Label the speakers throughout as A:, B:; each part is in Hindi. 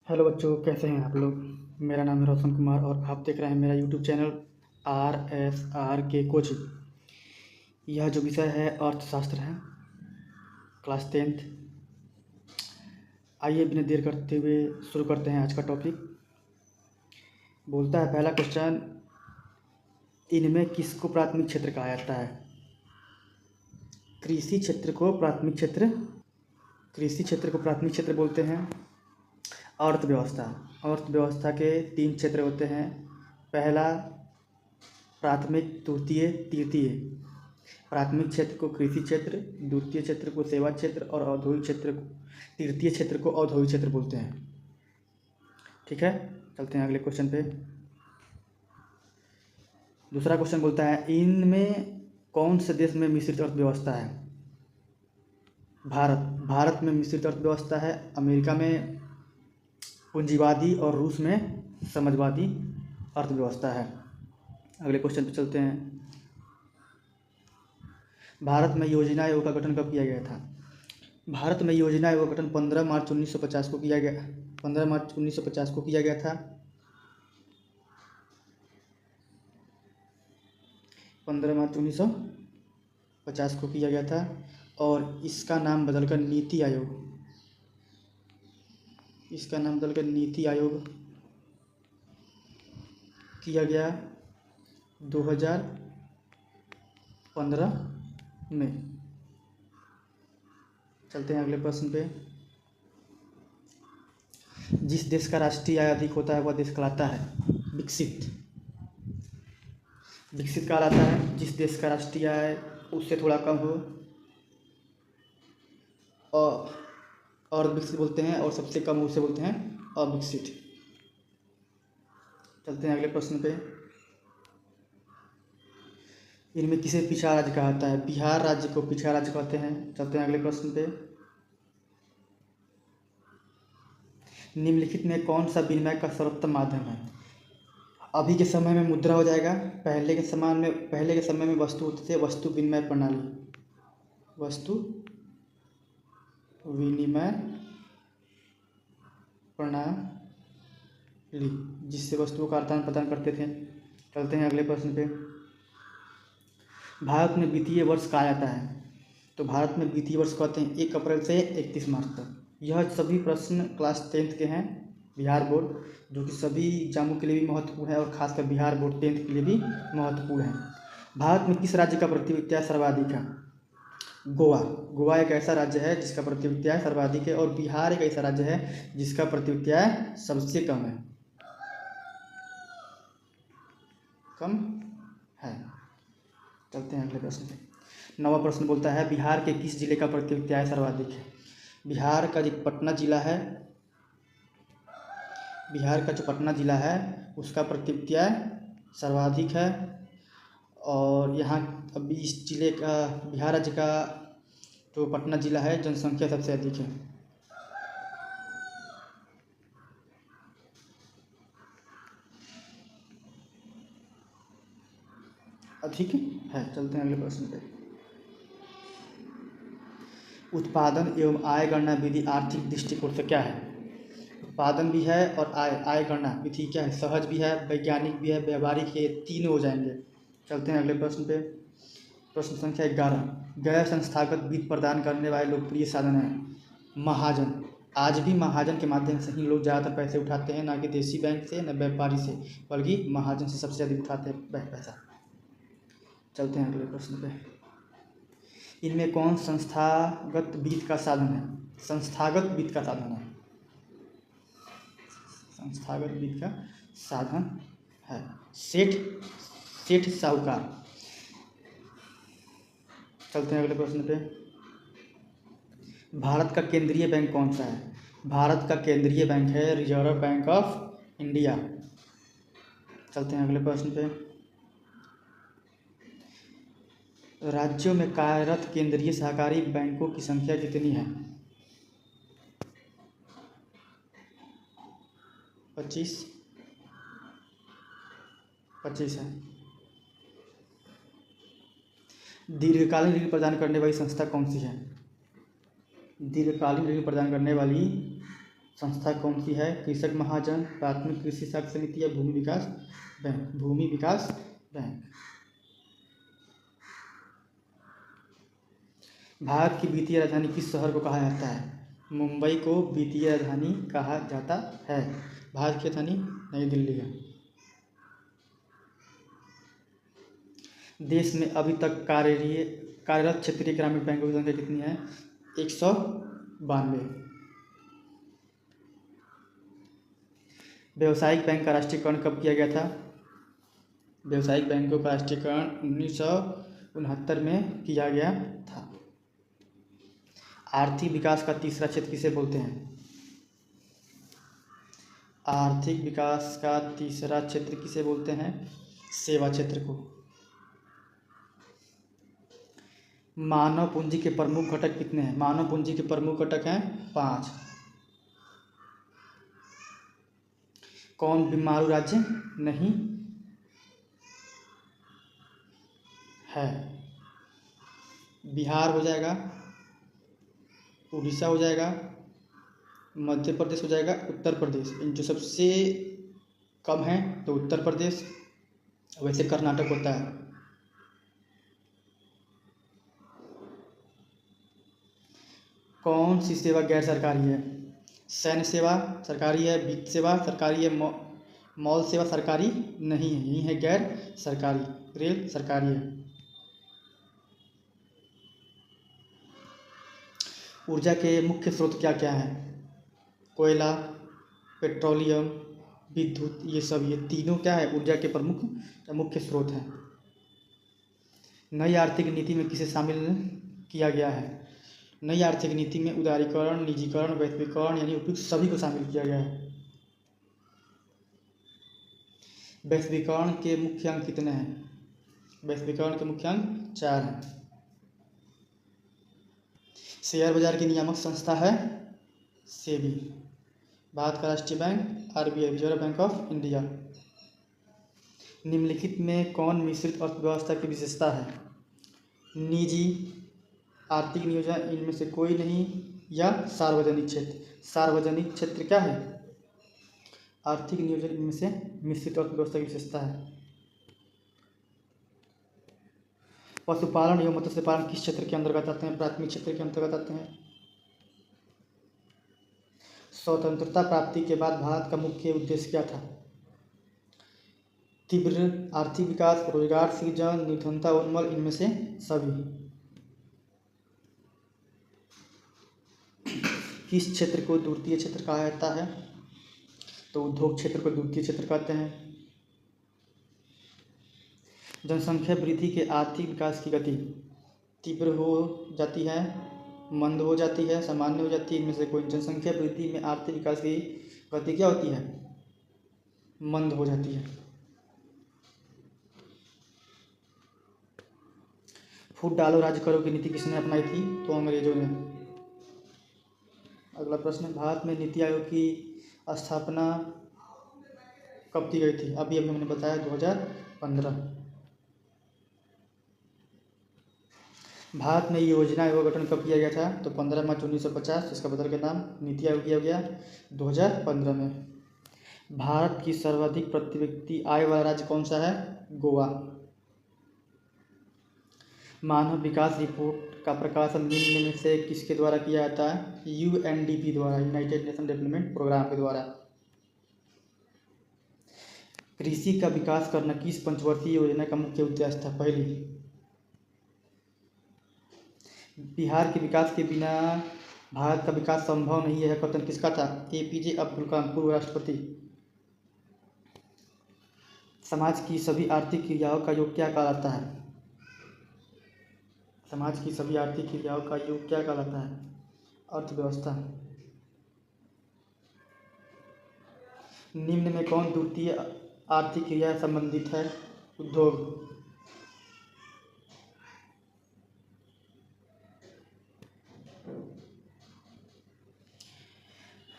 A: हेलो बच्चों, कैसे हैं आप लोग। मेरा नाम है रोशन कुमार और आप देख रहे हैं मेरा यूट्यूब चैनल RSR के कोचिंग। यह जो विषय है अर्थशास्त्र है, क्लास 10th। आइए बिना देर करते हुए शुरू करते हैं आज का टॉपिक। बोलता है पहला क्वेश्चन, इनमें किसको प्राथमिक क्षेत्र कहा जाता है। कृषि क्षेत्र को प्राथमिक क्षेत्र बोलते हैं। अर्थव्यवस्था के 3 क्षेत्र होते हैं। पहला प्राथमिक, द्वितीय, तृतीय। प्राथमिक क्षेत्र को कृषि क्षेत्र, द्वितीय क्षेत्र को सेवा क्षेत्र और तृतीय क्षेत्र को औद्योगिक क्षेत्र बोलते हैं। ठीक है, चलते हैं अगले क्वेश्चन पे। दूसरा क्वेश्चन बोलता है, इनमें कौन से देश में मिश्रित अर्थव्यवस्था है। भारत में मिश्रित अर्थव्यवस्था है। अमेरिका में पूंजीवादी और रूस में समाजवादी अर्थव्यवस्था है। अगले क्वेश्चन पे चलते हैं। भारत में योजना आयोग का गठन कब किया गया था। भारत में योजना आयोग का गठन 15 मार्च 1950 को किया गया। 15 मार्च 1950 को किया गया था। 15 मार्च 1950 को किया गया था और इसका नाम बदलकर नीति आयोग किया गया 2015 में। चलते हैं अगले प्रश्न पे। जिस देश का राष्ट्रीय आय अधिक होता है वह देश कहलाता है विकसित कहलाता है। जिस देश का राष्ट्रीय आय उससे थोड़ा कम हो और विकसित बोलते हैं, और सबसे कम उसे बोलते हैं अविकसित। चलते हैं अगले प्रश्न पे। इनमें किसे पिछड़ा राज्य कहा जाता है। बिहार राज्य को पिछड़ा राज्य कहते हैं। चलते हैं अगले प्रश्न पे। निम्नलिखित में कौन सा विनिमय का सर्वोत्तम माध्यम है। अभी के समय में मुद्रा हो जाएगा। पहले के समय में वस्तु होते थे, वस्तु विनिमय प्रणाली, जिससे वस्तुओं का आदान प्रदान करते थे। चलते हैं अगले प्रश्न पे। भारत में वित्तीय वर्ष कहा जाता है। तो भारत में वित्तीय वर्ष कहते हैं 1 अप्रैल से 31 मार्च तक। यह सभी प्रश्न क्लास 10th के हैं, बिहार बोर्ड, जो कि सभी एग्जामों के लिए भी महत्वपूर्ण है और खासकर बिहार बोर्ड 10th के लिए भी महत्वपूर्ण है। भारत में किस राज्य का प्रति आय सर्वाधिक है। गोवा एक ऐसा राज्य है जिसका प्रति आय सर्वाधिक है, और बिहार एक ऐसा राज्य है जिसका प्रति आय सबसे कम है। चलते हैं अगले प्रश्न पे। 9वां प्रश्न बोलता है, बिहार के किस जिले का प्रति आय सर्वाधिक है। बिहार का जो पटना जिला है उसका प्रति आय सर्वाधिक है। और यहाँ अभी इस जिले का, बिहार राज्य का जो पटना जिला है, जनसंख्या सबसे अधिक है। चलते हैं अगले प्रश्न पे। उत्पादन एवं आय गणना विधि आर्थिक दृष्टिकोण से क्या है। उत्पादन भी है और आय गणना विधि क्या है। सहज भी है, वैज्ञानिक भी है, व्यवहारिक है, तीनों हो जाएंगे। चलते हैं अगले प्रश्न पे। प्रश्न संख्या 11, गैर संस्थागत वित्त प्रदान करने वाले लोकप्रिय साधन है महाजन। आज भी महाजन के माध्यम से ही लोग ज़्यादातर पैसे उठाते हैं, ना कि देशी बैंक से, न व्यापारी से, बल्कि महाजन से सबसे अधिक उठाते हैं पैसा। चलते हैं अगले प्रश्न पे। इनमें कौन संस्थागत वित्त का साधन है। सेठ साहूकार। चलते हैं अगले प्रश्न पे। भारत का केंद्रीय बैंक कौन सा है। भारत का केंद्रीय बैंक है रिजर्व बैंक ऑफ इंडिया। चलते हैं अगले प्रश्न पे। राज्यों में कार्यरत केंद्रीय सहकारी बैंकों की संख्या कितनी है। 25 है। दीर्घकालीन ऋण प्रदान करने वाली संस्था कौन सी है। दीर्घकालीन ऋण प्रदान करने वाली संस्था कौन सी है? कृषक महाजन, प्राथमिक कृषि साख समिति या भूमि विकास बैंक? भूमि विकास बैंक। भारत की वित्तीय राजधानी किस शहर को कहा जाता है? मुंबई को वित्तीय राजधानी कहा जाता है। भारत की राजधानी नई दिल्ली है। देश में अभी तक कार्यरत क्षेत्रीय ग्रामीण बैंकों की संख्या कितनी है? 192। व्यावसायिक बैंक का राष्ट्रीयकरण कब किया गया था? व्यावसायिक बैंकों का राष्ट्रीयकरण 1969 में किया गया था। आर्थिक विकास का तीसरा क्षेत्र किसे बोलते हैं? आर्थिक विकास का तीसरा क्षेत्र किसे बोलते हैं? सेवा क्षेत्र को। मानव पूंजी के प्रमुख घटक कितने हैं? मानव पूंजी के प्रमुख घटक हैं 5। कौन बीमारू राज्य नहीं है? बिहार हो जाएगा, उड़ीसा हो जाएगा, मध्य प्रदेश हो जाएगा, उत्तर प्रदेश। इन जो सबसे कम है तो उत्तर प्रदेश, वैसे कर्नाटक होता है। कौन सी सेवा गैर सरकारी है? सैन्य सेवा सरकारी है, वित्त सेवा सरकारी है, मॉल सेवा सरकारी नहीं है, यही है गैर सरकारी। रेल सरकारी है। ऊर्जा के मुख्य स्रोत क्या क्या हैं? कोयला, पेट्रोलियम, विद्युत, ये तीनों क्या है? ऊर्जा के प्रमुख मुख्य स्रोत हैं। नई आर्थिक नीति में किसे शामिल किया गया है? नई आर्थिक नीति में उदारीकरण, निजीकरण, वैश्वीकरण यानी उपयुक्त सभी को शामिल किया गया है। वैश्वीकरण के मुख्य अंक कितने हैं? वैश्वीकरण के मुख्य अंक 4 हैं। शेयर बाजार की नियामक संस्था है सेबी। भारत का राष्ट्रीय bank RBI, reserve bank of India. निम्नलिखित में कौन मिश्रित अर्थव्यवस्था की विशेषता है? निजी, आर्थिक नियोजन, इनमें से कोई नहीं, या सार्वजनिक क्षेत्र? सार्वजनिक क्षेत्र क्या है? आर्थिक नियोजन, इनमें से मिश्रित अर्थव्यवस्था की विशेषता है। पशुपालन एवं मत्स्य पालन किस क्षेत्र के अंतर्गत आते हैं? प्राथमिक क्षेत्र के अंतर्गत आते हैं। स्वतंत्रता प्राप्ति के बाद भारत का मुख्य उद्देश्य क्या था? तीव्र आर्थिक विकास, रोजगार सृजन, निर्धनता उन्मूलन, इनमें से सभी। किस क्षेत्र को द्वितीय क्षेत्र कहा जाता है? तो उद्योग क्षेत्र को द्वितीय क्षेत्र कहते हैं। जनसंख्या वृद्धि के आर्थिक विकास की गति तीव्र हो जाती है, मंद हो जाती है, सामान्य हो जाती है, इनमें से कोई? जनसंख्या वृद्धि में आर्थिक विकास की गति क्या होती है? मंद हो जाती है। फूट डालो राज्य करो की नीति किसने अपनाई थी? तो अंग्रेजों ने। अगला प्रश्न, भारत में नीति आयोग की स्थापना कब की गई थी? अभी मैंने बताया 2015। भारत में योजना आयोग का गठन कब किया गया था? तो 15 मार्च 1950, इसका बदल के नाम नीति आयोग किया गया 2015 में। भारत की सर्वाधिक प्रति व्यक्ति आय वाला राज्य कौन सा है? गोवा। मानव विकास रिपोर्ट का प्रकाशन निम्न में से किसके द्वारा किया जाता है? यूएनडीपी द्वारा, यूनाइटेड नेशन डेवलपमेंट प्रोग्राम के द्वारा। कृषि का विकास करना किस पंचवर्षीय योजना का मुख्य उद्देश्य था? पहली। बिहार के विकास के बिना भारत का विकास संभव नहीं है, कथन किसका था? एपीजे अब्दुल कलाम, पूर्व राष्ट्रपति। समाज की सभी आर्थिक क्रियाओं का योग क्या कहलाता है? समाज की सभी आर्थिक क्रियाओं का योग क्या कहलाता है? अर्थव्यवस्था। निम्न में कौन द्वितीय आर्थिक क्रिया संबंधित है? उद्योग।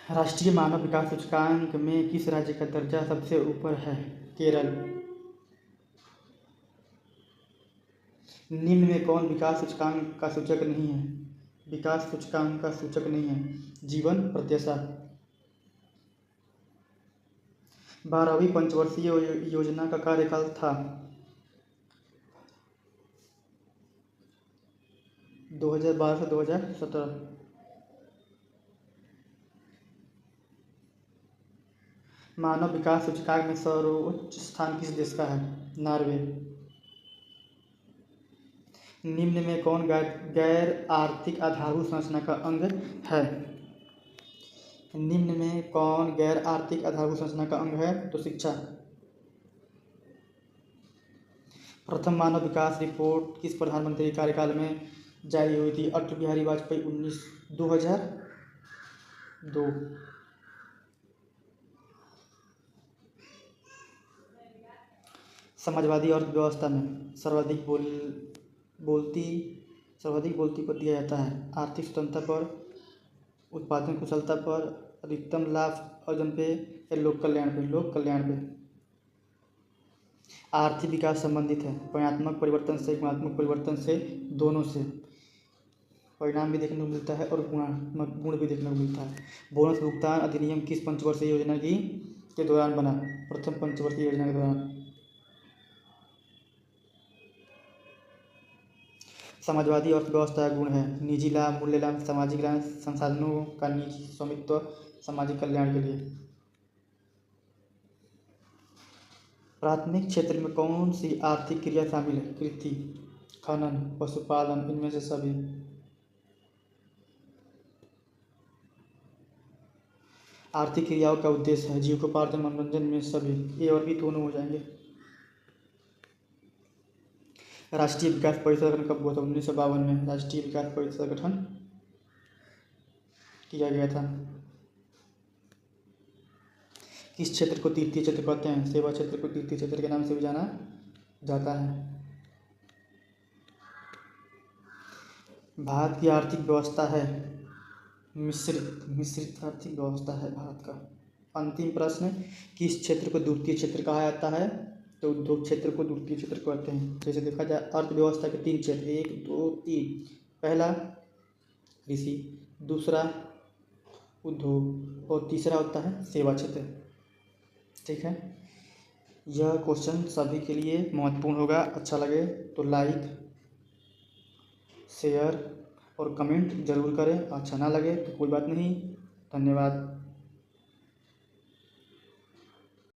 A: राष्ट्रीय मानव विकास सूचकांक में किस राज्य का दर्जा सबसे ऊपर है? केरल। निम्न में कौन विकास सूचकांक का सूचक नहीं है? विकास सूचकांक का सूचक नहीं है जीवन प्रत्याशा। 12वीं पंचवर्षीय योजना का कार्यकाल था 2012 से 2017। मानव विकास सूचकांक में सर्वोच्च स्थान किस देश का है? नॉर्वे। निम्न में कौन गैर आर्थिक आधारभूत संरचना का अंग है? निम्न में कौन गैर आर्थिक आधारभूत संरचना का अंग है? तो शिक्षा। प्रथम मानव विकास रिपोर्ट किस प्रधानमंत्री के कार्यकाल में जारी हुई थी? अटल बिहारी वाजपेयी 2002। समाजवादी अर्थव्यवस्था में सर्वाधिक बोलती पर दिया जाता है? आर्थिक स्वतंत्रता पर, उत्पादन कुशलता पर, अधिकतम लाभ अर्जन पे या लोक कल्याण पे? लोक कल्याण पे। आर्थिक विकास संबंधित है परिणात्मक परिवर्तन से, गुणात्मक परिवर्तन से, दोनों से। परिणाम भी देखने को मिलता है और गुण भी देखने को मिलता है। बोनस भुगतान अधिनियम किस पंचवर्षीय योजना के दौरान बना? प्रथम पंचवर्षीय योजना के दौरान। समाजवादी अर्थव्यवस्था का गुण है निजी लाभ, मूल्य लाभ, सामाजिक लाभ, संसाधनों का निजी स्वामित्व सामाजिक कल्याण के लिए। प्राथमिक क्षेत्र में कौन सी आर्थिक क्रिया शामिल है? कृषि, खनन, पशुपालन, इनमें से सभी। आर्थिक क्रियाओं का उद्देश्य है जीविकोपार्जन, मनोरंजन में सभी। ए और बी दोनों हो जाएंगे। राष्ट्रीय विकास परिषद का गठन कब हुआ था? 1952 में राष्ट्रीय विकास परिषद का गठन किया गया था। किस क्षेत्र को तृतीय क्षेत्र कहते हैं? सेवा क्षेत्र को तृतीय क्षेत्र के नाम से भी जाना जाता है। भारत की आर्थिक व्यवस्था है मिश्रित आर्थिक व्यवस्था है भारत का। अंतिम प्रश्न, किस क्षेत्र को द्वितीय क्षेत्र कहा जाता है? तो उद्योग क्षेत्र को द्वितीय क्षेत्र कहते हैं। जैसे देखा जाए अर्थव्यवस्था के 3 क्षेत्र, 1, 2, 3। पहला कृषि, दूसरा उद्योग और तीसरा होता है सेवा क्षेत्र। ठीक है, यह क्वेश्चन सभी के लिए महत्वपूर्ण होगा। अच्छा लगे तो लाइक, शेयर और कमेंट जरूर करें। अच्छा ना लगे तो कोई बात नहीं। धन्यवाद।